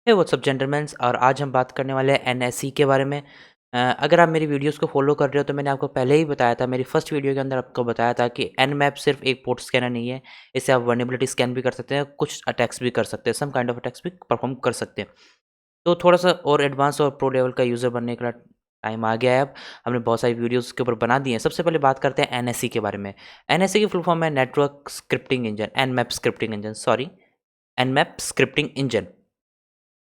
हे WhatsApp gentleman और आज हम बात करने वाले हैं एनएसई के बारे में। अगर आप मेरी वीडियोस को फॉलो कर रहे हो तो मैंने आपको पहले ही बताया था, मेरी फर्स्ट वीडियो के अंदर आपको बताया था कि एनमैप सिर्फ एक पोर्ट स्कैनर नहीं है। इससे आप वर्नेबिलिटी स्कैन भी कर सकते हैं, कुछ अटैक्स भी कर सकते हैं, सम काइंड ऑफ अटैक्स भी परफॉर्म कर सकते हैं। तो थोड़ा सा और एडवांस और प्रो लेवल का यूज़र बनने का टाइम आ गया है अब। हमने बहुत सारी वीडियोज़ के ऊपर बना दी हैं। सबसे पहले बात करते हैं एनएसई के बारे में। एनएसई की फुल फॉर्म है network scripting engine, Nmap scripting engine, sorry, Nmap scripting engine.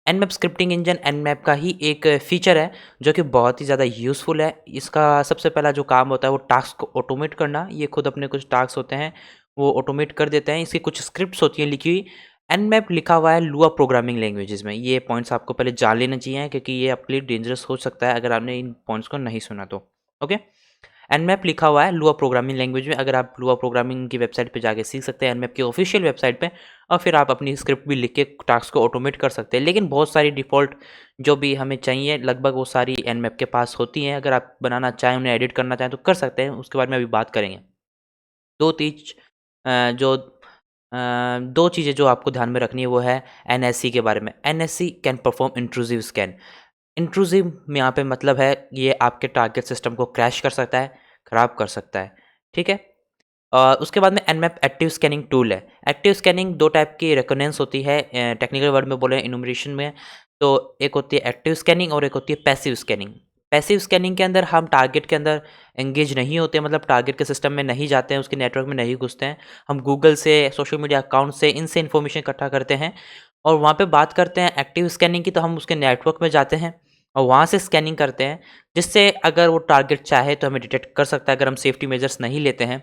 Nmap scripting engine Nmap का ही एक फीचर है जो कि बहुत ही ज़्यादा यूज़फुल है। इसका सबसे पहला जो काम होता है वो टास्क को ऑटोमेट करना। ये खुद अपने कुछ टास्क होते हैं वो ऑटोमेट कर देते हैं। इसकी कुछ स्क्रिप्ट्स होती हैं लिखी हुई। एनमैप लिखा हुआ है लुआ प्रोग्रामिंग लैंग्वेजेस में। ये पॉइंट्स आपको पहले जान लेना चाहिए क्योंकि ये आपके लिए डेंजरस हो सकता है अगर आपने इन पॉइंट्स को नहीं सुना तो। ओके, एनमैप लिखा हुआ है लुआ प्रोग्रामिंग लैंग्वेज में। अगर आप लुआ प्रोग्रामिंग की वेबसाइट पे जाके सीख सकते हैं, एनमैप की ऑफिशियल वेबसाइट पे, और फिर आप अपनी स्क्रिप्ट भी लिख के टास्क को ऑटोमेट कर सकते हैं। लेकिन बहुत सारी डिफ़ॉल्ट जो भी हमें चाहिए लगभग वो सारी एनमैप के पास होती हैं। अगर आप बनाना चाहें, उन्हें एडिट करना चाहें तो कर सकते हैं, उसके बारे में अभी बात करेंगे। दो तीज जो 2 चीज़ें जो आपको ध्यान में रखनी है वो है एनएससी के बारे में। NSC can perform intrusive scan. Intrusive में यहाँ पे मतलब है ये आपके टारगेट सिस्टम को क्रैश कर सकता है, ख़राब कर सकता है, ठीक है? उसके बाद में एनमैप एक्टिव स्कैनिंग टूल है। एक्टिव स्कैनिंग 2 टाइप की रिकॉग्निशन होती है, टेक्निकल वर्ड में बोले इनुमरेशन में। तो एक होती है एक्टिव स्कैनिंग और एक होती है पैसिव स्कैनिंग। पैसिव स्कैनिंग के अंदर हम टारगेट के अंदर एंगेज नहीं होते, मतलब टारगेट के सिस्टम में नहीं जाते हैं, उसके नेटवर्क में नहीं घुसते हैं। हम गूगल से, सोशल मीडिया अकाउंट से, इनसे इन्फॉर्मेशन इकट्ठा करते हैं और वहाँ पे बात करते हैं एक्टिव स्कैनिंग की, तो हम उसके नेटवर्क में जाते हैं और वहाँ से स्कैनिंग करते हैं, जिससे अगर वो टारगेट चाहे तो हमें डिटेक्ट कर सकता है अगर हम सेफ्टी मेजर्स नहीं लेते हैं।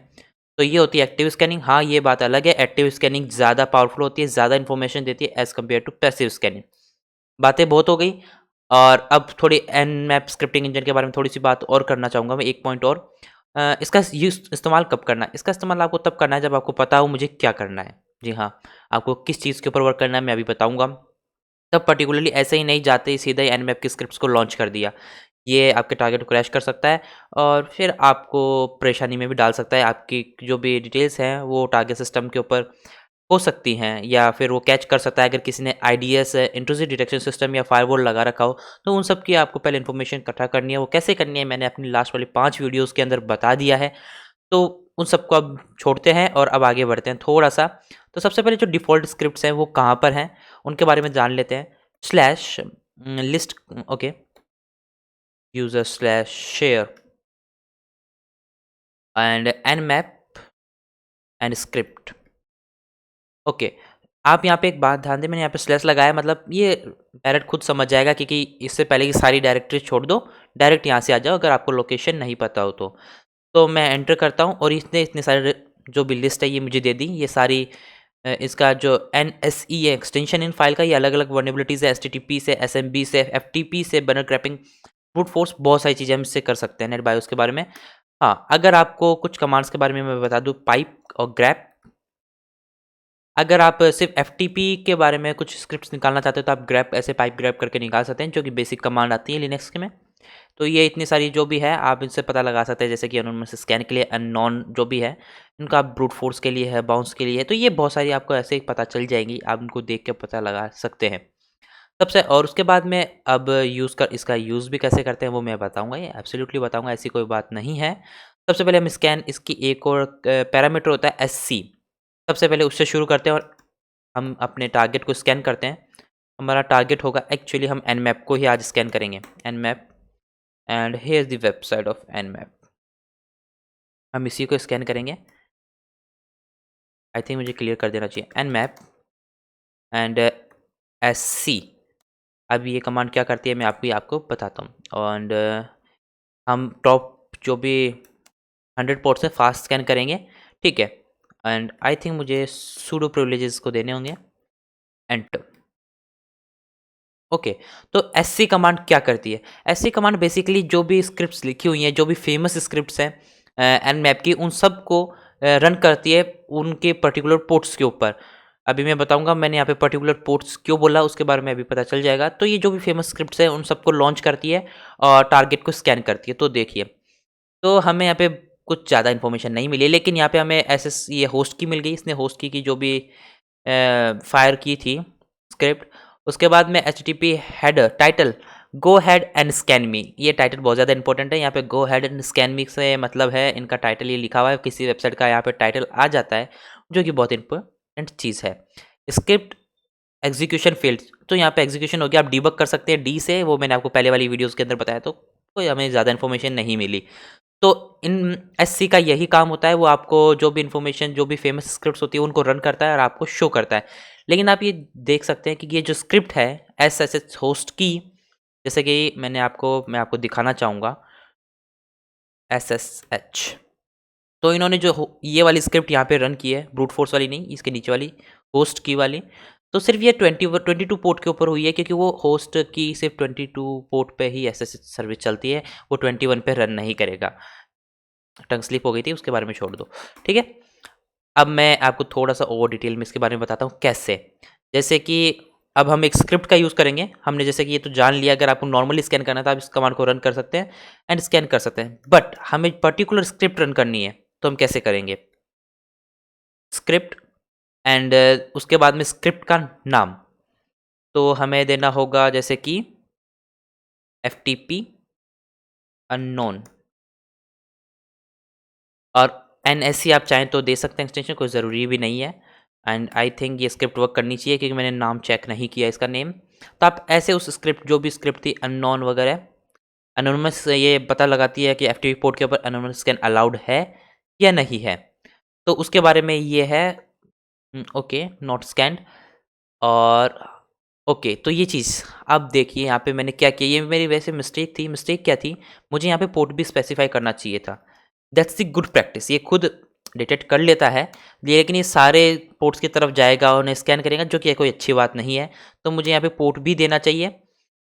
तो ये होती है एक्टिव स्कैनिंग। हाँ, ये बात अलग है, एक्टिव स्कैनिंग ज़्यादा पावरफुल होती है, ज़्यादा इन्फॉर्मेशन देती है as compare to passive scanning. बातें बहुत हो गई और अब थोड़ी एनमैप स्क्रिप्टिंग इंजन के बारे में थोड़ी-सी बात और करना चाहूँगा मैं, एक पॉइंट और। इसका यूज़ इस्तेमाल कब करना है? इसका इस्तेमाल आपको तब करना है जब आपको पता हो मुझे क्या करना है। जी हाँ, आपको किस चीज़ के ऊपर वर्क करना है मैं अभी बताऊँगा। तब पर्टिकुलरली ऐसे ही नहीं जाते ही सीधा ही एनमैप की स्क्रिप्ट्स को लॉन्च कर दिया। ये आपके टारगेट को क्रैश कर सकता है और फिर आपको परेशानी में भी डाल सकता है। आपकी जो भी डिटेल्स हैं वो टारगेट सिस्टम के ऊपर हो सकती हैं या फिर वो कैच कर सकता है अगर किसी ने आईडीएस इंट्रूसिव डिटेक्शन सिस्टम या फायरवॉल लगा रखा हो। तो उन सब की आपको पहले इन्फॉर्मेशन इकट्ठा करनी है। वो कैसे करनी है मैंने अपनी लास्ट वाली 5 वीडियोज़ के अंदर बता दिया है। तो उन सबको अब छोड़ते हैं और अब आगे बढ़ते हैं थोड़ा-सा। तो सबसे पहले जो डिफ़ॉल्ट स्क्रिप्ट्स हैं वो कहाँ पर हैं, उनके बारे में जान लेते हैं। Slash list, okay, user slash share and nmap and script. Okay, आप यहाँ पे एक बात ध्यान दें, मैंने यहाँ पे स्लैश लगाया, मतलब ये डायरेक्ट खुद समझ जाएगा क्योंकि इससे पहले की सारी डायरेक्टरी छोड़ दो, डायरेक्ट यहाँ से आ जाओ अगर आपको लोकेशन नहीं पता हो तो। तो मैं एंटर करता हूँ और इसने इतने सारे जो भी लिस्ट है ये मुझे दे दी। ये सारी इसका जो एनएसई है एक्सटेंशन इन फाइल का, ये अलग-अलग वल्नरेबिलिटीज़ है, एचटीटीपी से, एसएमबी से, एफटीपी से, बनर क्रैपिंग, ब्रूट फोर्स, बहुत सारी चीज़ें हम इससे कर सकते हैं नेट बायोस के बारे में। हाँ, अगर आपको कुछ कमांड्स के बारे में मैं बता दूँ, पाइप और ग्रैप। अगर आप सिर्फ एफटीपी के बारे में कुछ स्क्रिप्ट्स निकालना चाहते हो तो आप ग्रैप, ऐसे पाइप ग्रैप करके निकाल सकते हैं, जो कि बेसिक कमांड आती है लिनक्स के में। तो ये इतनी सारी जो भी है आप इनसे पता लगा सकते हैं, जैसे कि एनोनिमस स्कैन के लिए, अननोन जो भी है, इनका ब्रूट फोर्स के लिए है, बाउंस के लिए है। तो ये बहुत सारी आपको ऐसे ही पता चल जाएंगी, आप इनको देख के पता लगा सकते हैं सबसे। और उसके बाद में अब इसका यूज़ भी कैसे करते हैं वो मैं बताऊंगा, ये एब्सोल्युटली बताऊंगा, ऐसी कोई बात नहीं है। सबसे पहले हम स्कैन, इसकी एक और पैरामीटर होता है एससी। सबसे पहले उससे शुरू करते हैं और हम अपने टारगेट को स्कैन करते हैं। हमारा टारगेट होगा, एक्चुअली हम एनमैप को ही आज स्कैन करेंगे। Nmap and here is the website of Nmap. हम इसी को स्कैन करेंगे। आई थिंक मुझे क्लियर कर देना चाहिए, एनमैप एंड एससी। अब ये कमांड क्या करती है मैं आपको बताता हूँ। एंड हम टॉप जो भी 100 पोर्ट से फास्ट स्कैन करेंगे, ठीक है। एंड आई थिंक मुझे सूडो प्रिविलेजेस को देने होंगे, एंटर। ओके, तो एससी कमांड क्या करती है? एससी कमांड बेसिकली जो भी स्क्रिप्ट्स लिखी हुई हैं, जो भी फेमस स्क्रिप्ट्स हैं एनमैप की, उन सब को रन करती है उनके पर्टिकुलर पोर्ट्स के ऊपर। अभी मैं बताऊंगा मैंने यहाँ पे पर्टिकुलर पोर्ट्स क्यों बोला, उसके बारे में अभी पता चल जाएगा। तो ये जो भी फेमस स्क्रिप्ट्स हैं उन सबको लॉन्च करती है और टारगेट को स्कैन करती है। तो देखिए, तो हमें यहाँ पे कुछ ज़्यादा इन्फॉर्मेशन नहीं मिली, लेकिन यहाँ पे हमें एसएस ये होस्ट की मिल गई। इसने होस्ट की जो भी फायर की थी स्क्रिप्ट, उसके बाद में HTTP header title go head and scan me, ये टाइटल बहुत ज़्यादा इंपॉर्टेंट है। यहाँ पे go head and scan me से मतलब है इनका टाइटल ये लिखा हुआ है, किसी वेबसाइट का यहाँ पे टाइटल आ जाता है, जो कि बहुत इंपॉर्टेंट चीज़ है। स्क्रिप्ट एग्जीक्यूशन फेल्ड, तो यहाँ पे एग्जीक्यूशन हो गया, आप डीबग कर सकते हैं डी से, वो मैंने आपको पहले वाली वीडियोज़ के अंदर बताया, तो कोई हमें ज़्यादा इन्फॉर्मेशन नहीं मिली। तो इन एससी का यही काम होता है, वो आपको जो भी इन्फॉर्मेशन, जो भी फेमस स्क्रिप्ट्स होती है उनको रन करता है और आपको शो करता है। लेकिन आप ये देख सकते हैं कि ये जो स्क्रिप्ट है SSH होस्ट की, जैसे कि मैं आपको दिखाना चाहूँगा SSH। तो इन्होंने जो ये वाली स्क्रिप्ट यहाँ पे रन की है, ब्रूट फोर्स वाली नहीं, इसके नीचे वाली होस्ट की वाली, तो सिर्फ ये 22 पोर्ट के ऊपर हुई है, क्योंकि वो होस्ट की सिर्फ 22 पोर्ट पे ही SSH सर्विस चलती है, वो 21 पे रन नहीं करेगा। टंग स्लिप हो गई थी, उसके बारे में छोड़ दो, ठीक है। अब मैं आपको थोड़ा-सा और डिटेल में इसके बारे में बताता हूँ कैसे। जैसे कि अब हम एक स्क्रिप्ट का यूज़ करेंगे। हमने जैसे कि ये तो जान लिया, अगर आपको नॉर्मली स्कैन करना है तो आप इस कमांड को रन कर सकते हैं एंड स्कैन कर सकते हैं। बट हमें पर्टिकुलर स्क्रिप्ट रन करनी है, तो हम कैसे करेंगे? स्क्रिप्ट एंड उसके बाद में स्क्रिप्ट का नाम, तो हमें देना होगा जैसे कि FTP अननोन, और NSE आप चाहें तो दे सकते हैं एक्सटेंशन, कोई ज़रूरी भी नहीं है। एंड आई थिंक ये स्क्रिप्ट वर्क करनी चाहिए, क्योंकि मैंने नाम चेक नहीं किया इसका नेम। तो आप ऐसे उस स्क्रिप्ट, जो भी स्क्रिप्ट थी अननोन वगैरह, एनोनिमस ये पता लगाती है कि FTP पोर्ट के ऊपर एनोनिमस स्कैन अलाउड है या नहीं है। तो उसके बारे में ये है ओके नॉट स्कैन्ड, और ओके तो ये चीज़ अब देखिए यहाँ पे मैंने क्या किया, ये मेरी वैसे मिस्टेक थी। मिस्टेक क्या थी, मुझे यहाँ पे पोर्ट भी स्पेसिफाई करना चाहिए था। दैट्स द गुड प्रैक्टिस, ये खुद डिटेक्ट कर लेता है, लेकिन ये सारे पोर्ट्स की तरफ जाएगा और उन्हें स्कैन करेगा, जो कि कोई अच्छी बात नहीं है। तो मुझे यहाँ पे पोर्ट भी देना चाहिए,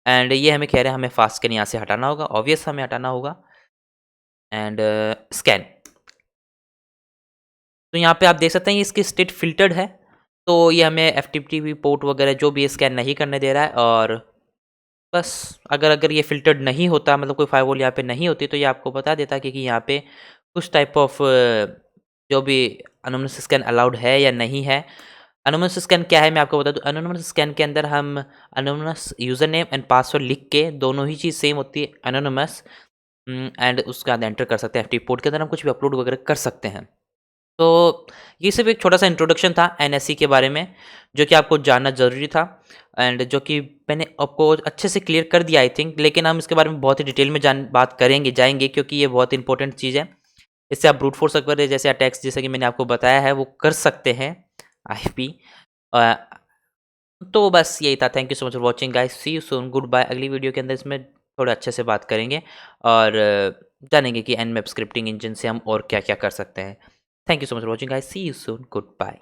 एंड ये हमें कह रहे हैं हमें फास्ट स्कैन यहाँ से हटाना होगा, ऑब्वियस हमें हटाना होगा। एंड स्कैन, तो यहाँ पे आप देख सकते हैं ये इसकी स्टेट फ़िल्टर्ड है, तो ये हमें FTP पोर्ट वगैरह जो भी है स्कैन नहीं करने दे रहा है। और बस अगर अगर ये फ़िल्टर्ड नहीं होता, मतलब कोई फ़ायरवॉल यहाँ पे नहीं होती, तो ये आपको बता देता कि यहाँ पे कुछ टाइप ऑफ जो भी एनोनिमस स्कैन अलाउड है या नहीं है। एनोनिमस स्कैन क्या है मैं आपको बता दूँ। एनोनिमस स्कैन के अंदर हम anonymous user name and password लिख के, दोनों ही चीज़ सेम होती है एनोनिमस, एंड उसके बाद एंटर कर सकते हैं। FTP पोर्ट के अंदर हम कुछ भी अपलोड वगैरह कर सकते हैं। तो ये सिर्फ एक छोटा-सा इंट्रोडक्शन था NSE के बारे में, जो कि आपको जानना ज़रूरी था, एंड जो कि मैंने आपको अच्छे से क्लियर कर दिया आई थिंक। लेकिन हम इसके बारे में बहुत ही डिटेल में बात जाएँगे, क्योंकि ये बहुत इंपॉर्टेंट चीज़ है। इससे आप ब्रूट फोर्स वगैरह जैसे अटैक्स, जैसे कि मैंने आपको बताया है, वो कर सकते हैं आईपी। अ, तो बस यही था। Thank you so much for watching guys, see you soon, goodbye. अगली वीडियो के अंदर इसमें थोड़ा अच्छे से बात करेंगे और जानेंगे कि Nmap स्क्रिप्टिंग इंजन से हम और क्या-क्या कर सकते हैं। Thank you so much for watching guys. See you soon. Goodbye.